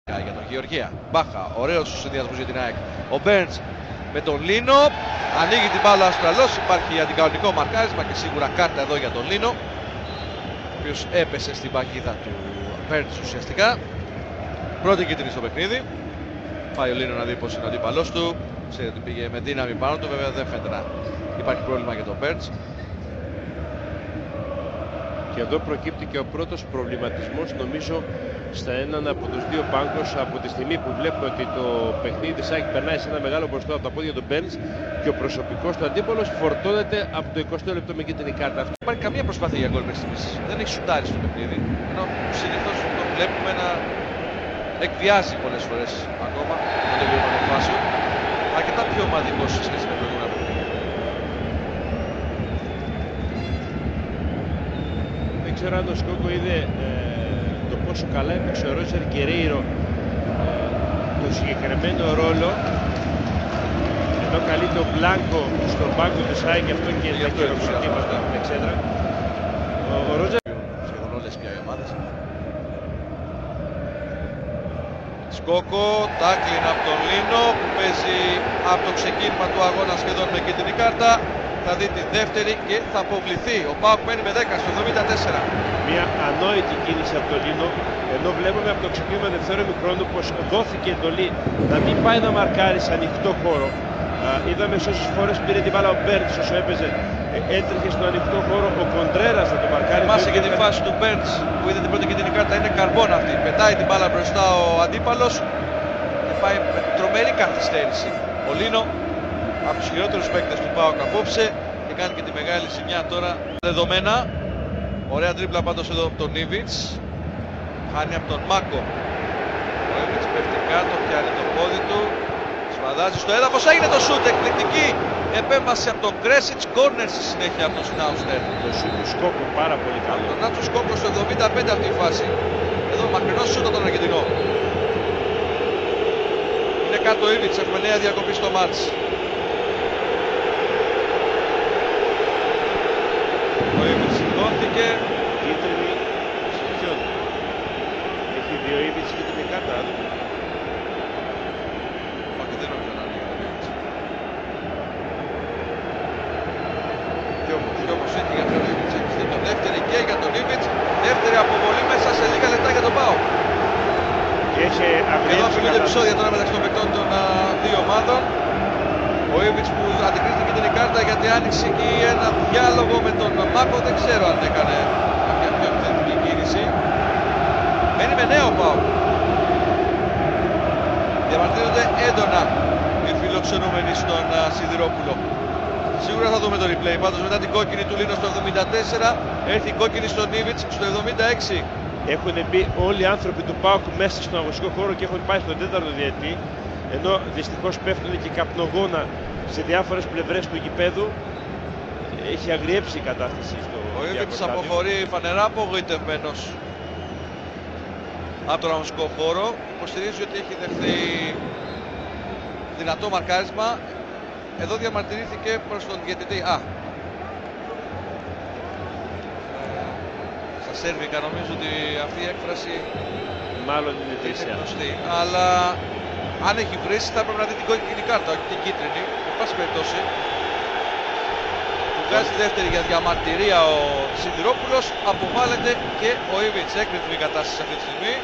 Για τον Γεωργία. Μπάχα, ωραίος στους συνδυασμούς για την ΑΕΚ. Ο Μπέρντς με τον Λίνο. Ανοίγει την μπάλα ο Αυστραλός. Υπάρχει αντικανονικό μαρκάρισμα και σίγουρα κάρτα εδώ για τον Λίνο, ο οποίος έπεσε στην παγίδα του Μπέρντς ουσιαστικά. Πρώτη κίτρινη στο παιχνίδι. Πάει ο Λίνο να δει πως είναι ο αντίπαλός του. Ξέρει ότι πήγε με δύναμη πάνω του. Βέβαια δεν φαίνεται να υπάρχει πρόβλημα για τον Μπέρντς. Και εδώ προκύπτει και ο πρώτος προβληματισμός, νομίζω, στα έναν από τους δύο πάγκους, από τη στιγμή που βλέπουμε ότι το παιχνίδι της ΑΕΚ περνάει σε ένα μεγάλο ποσοστό από τα πόδια του Μπέρντς και ο προσωπικός του αντίπαλος φορτώνεται από το 20ο λεπτό με κίτρινη κάρτα. Δεν υπάρχει καμία προσπάθεια για γκολ μέχρι στιγμής. Δεν έχει σουτάρει στο παιχνίδι. Ενώ συνήθως το βλέπουμε να εκβιάζει πολλές φορές ακόμα το τελείωμα των φάσεων. Αρκετά πιο ομαδικός σε σχέση με προηγούμενα παιχνίδια. Δεν ξέρω αν ο Σκόκο είδε το πόσο καλά έπαιξε ο Ρότζερ Γκερέιρο το συγκεκριμένο ρόλο, ενώ καλεί τον Μπλάνκο στον πάγκο της ΑΕΚ, γι' αυτό και τα χειροκροτήματα με εξέδρα. Ο Ρότζερ σχεδόν όλες πια οι ομάδες. Σκόκο, τάκλιν από τον Λίνο που παίζει από το ξεκίνημα του αγώνα σχεδόν με κίτρινη κάρτα. Θα δει τη δεύτερη και θα αποβληθεί. Ο ΠΑΟΚ μένει με 10 στο 74. Μια ανόητη κίνηση από τον Λίνο, ενώ βλέπουμε από το ξεκίνημα δευτερόλεπτου χρόνου πως δόθηκε εντολή να μην πάει να μαρκάρει σε ανοιχτό χώρο. Είδαμε σε όσες φορές πήρε την μπάλα ο Μπέρντς όσο έπαιζε, έτρεχε στον ανοιχτό χώρο ο Κοντρέρας να το μαρκάρει. Θυμάσαι και τη φάση του Μπέρντς που είδε την πρώτη κίτρινη κάρτα, είναι καρμπόν αυτή. Πετάει την μπάλα μπροστά ο αντίπαλος και πάει με τρομερή καθυστέρηση. Ο Λίνο, από τους χειρότερους παίκτες του ΠΑΟΚ απόψε, και κάνει και τη μεγάλη ζημιά τώρα. Δεδομένα, ωραία τρίπλα πάντως εδώ από τον Ήβιτς. Χάνει από τον Μάκο. Ο Ήβιτς πέφτει κάτω, πιάνει το πόδι του. Σφαδάζει στο έδαφος, έγινε το σούτ, εκπληκτική επέμβαση από τον Κρέσιτς. Κόρνερ στη συνέχεια από τον Σνάουστερ. Το σούτ του Σκόκου πάρα πολύ καλό. Τον Νάτσο Σκόκο στο 75 αυτή η φάση. Εδώ μακρινό σούτ από τον Αργεντινό. Είναι κάτω ο Ήβιτς, έχουμε νέα διακοπή στο μάτς. Ο Ήβιτς σηκώθηκε. Κίτρινη σε ποιον? Έχει δύο Ήβιτς κίτρινη κάρτα. Όχι, δεν νομίζω να ανοίγει τον Ήβιτς. Κι όμως έτυχε για τον Ήβιτς. Έχει δει το δεύτερη και για τον Ήβιτς. Δεύτερη αποβολή μέσα σε λίγα λεπτά για τον ΠΑΟΚ. Εδώ αφήνονται επεισόδια τώρα μεταξύ των παικτών των δύο ομάδων. Ο Ήβιτς που αντικρίστηκε την κάρτα γιατί άνοιξε εκεί ένα διάλογο με τον Μάκο. Δεν ξέρω αν έκανε κάποια πιο επιθετική κίνηση. Μένει με νέο ΠΑΟΚ. Διαμαρτύρονται έντονα οι φιλοξενούμενοι στον Σιδηρόπουλο. Σίγουρα θα δούμε το replay. Πάντως μετά την κόκκινη του Λίνο στο 74 έρθει η κόκκινη στον Ήβιτς στο 76. Έχουν μπει όλοι οι άνθρωποι του ΠΑΟΚ μέσα στον αγωνιστικό χώρο και έχουν πάει στον τέταρτο διετή. Ενώ δυστυχώς πέφτουν και καπνογόνα σε διάφορες πλευρές του γηπέδου. Έχει αγριέψει η κατάσταση στο Ο Ήβιτς αποχωρεί φανερά απογοητευμένος από τον αγωνιστικό χώρο. Υποστηρίζει ότι έχει δεχθεί δυνατό μαρκάρισμα. Εδώ διαμαρτυρήθηκε προς τον διαιτητή. Στα σέρβικα νομίζω ότι αυτή η έκφραση μάλλον είναι τρίσια. Αλλά αν έχει βρήσει θα πρέπει να δει την κόκκινη κάρτα, όχι την κίτρινη. Εν πάση περιπτώσει, του βγάζει δεύτερη για διαμαρτυρία ο Σιδηρόπουλος, αποβάλλεται και ο Ήβιτς. Έκρηθμη η κατάσταση αυτή τη στιγμή.